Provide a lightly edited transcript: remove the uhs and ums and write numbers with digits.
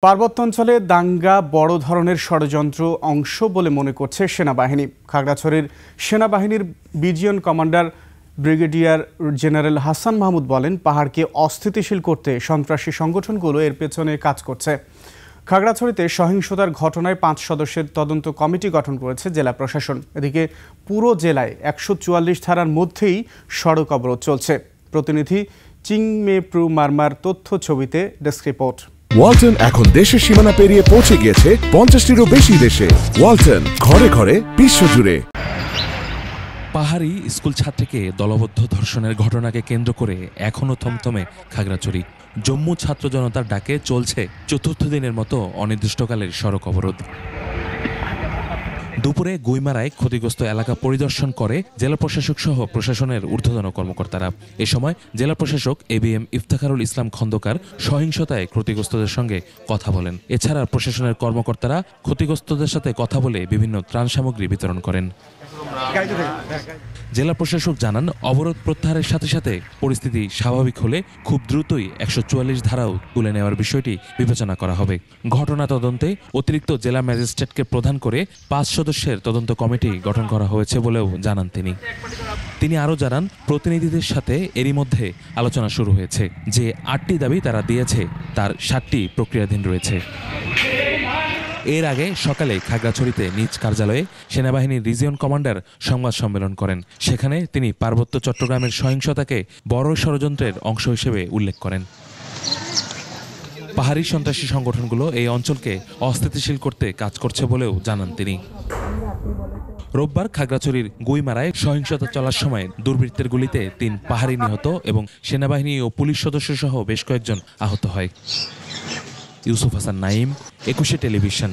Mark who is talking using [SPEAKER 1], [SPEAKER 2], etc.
[SPEAKER 1] পার্বত্যাঞ্চলে দাঙ্গা বড় ধরনের ষড়যন্ত্র অংশ বলে মনে করছে সেনাবাহিনী। খাগড়াছড়ির সেনাবাহিনীর বিজিয়ন commander brigadier general Hasan Mahmud বলেন, পাহাড়কে অস্থিতিশীল করতে সন্ত্রাসী সংগঠনগুলো এর পেছনে কাজ করছে। খাগড়াছড়িতে সহিংসতার ঘটনায় ৫ সদস্যের তদন্ত কমিটি গঠন করেছে জেলা প্রশাসন। এদিকে পুরো জেলায় ১৪৪ ধারার মধ্যেই সড়ক অবরোধ চলছে। প্রতিনিধি চিংমেপ্রু মারমার তথ্য ছবিতে ডেস্ক রিপোর্ট।
[SPEAKER 2] ওয়ালটন এখন দেশের সীমানা পেরিয়ে পৌঁছে গিয়েছে ৫০টিরও বেশি দেশে। ওয়ালটন, ঘরে ঘরে বিশ্বজুড়ে।
[SPEAKER 3] পাহাড়ি স্কুল ছাত্রীকে দলবদ্ধ ধর্ষণের ঘটনাকে কেন্দ্র করে এখনও থমথমে খাগড়াছড়ি। জম্মু ছাত্র জনতার ডাকে চলছে চতুর্থ দিনের মতো অনির্দিষ্টকালের সড়ক অবরোধ। দুপুরে গুইমারায় ক্ষতিগ্রস্ত এলাকা পরিদর্শন করে জেলা প্রশাসক সহ প্রশাসনের ঊর্ধ্বতন কর্মকর্তারা। এ সময় জেলা প্রশাসক এবিএম ইফতেখারুল ইসলাম খন্দকার সহিংসতায় ক্ষতিগ্রস্তদের সঙ্গে কথা বলেন। এছাড়া প্রশাসনের কর্মকর্তারা ক্ষতিগ্রস্তদের সাথে কথা বলে বিভিন্ন ত্রাণ সামগ্রী বিতরণ করেন। জেলা প্রশাসক জানান, অবরোধ প্রত্যাহারের সাথে সাথে পরিস্থিতি স্বাভাবিক হলে খুব দ্রুতই ১৪৪ ধারাও তুলে নেওয়ার বিষয়টি বিবেচনা করা হবে। ঘটনা তদন্তে অতিরিক্ত জেলা ম্যাজিস্ট্রেটকে প্রধান করে ৫ সদস্যের তদন্ত কমিটি গঠন করা হয়েছে বলেও জানান তিনি আরও জানান, প্রতিনিধিদের সাথে এরই মধ্যে আলোচনা শুরু হয়েছে। যে ৮টি দাবি তারা দিয়েছে তার ৭টি প্রক্রিয়াধীন রয়েছে। এর আগে সকালে খাগড়াছড়িতে নিজ কার্যালয়ে সেনাবাহিনীর রিজিয়ন কমান্ডার সংবাদ সম্মেলন করেন। সেখানে তিনি পার্বত্য চট্টগ্রামের সহিংসতাকে বড় ষড়যন্ত্রের অংশ হিসেবে উল্লেখ করেন। পাহাড়ি সন্ত্রাসী সংগঠনগুলো এই অঞ্চলকে অস্থিতিশীল করতে কাজ করছে বলেও জানান তিনি। রোববার খাগড়াছড়ির গুইমারায় সহিংসতা চলার সময় দুর্বৃত্তের গুলিতে ৩ পাহাড়ি নিহত এবং সেনাবাহিনী ও পুলিশ সদস্য সহ বেশ কয়েকজন আহত হয়। ইউসুফ হাসান নাইম, ২১ টেলিভিশন।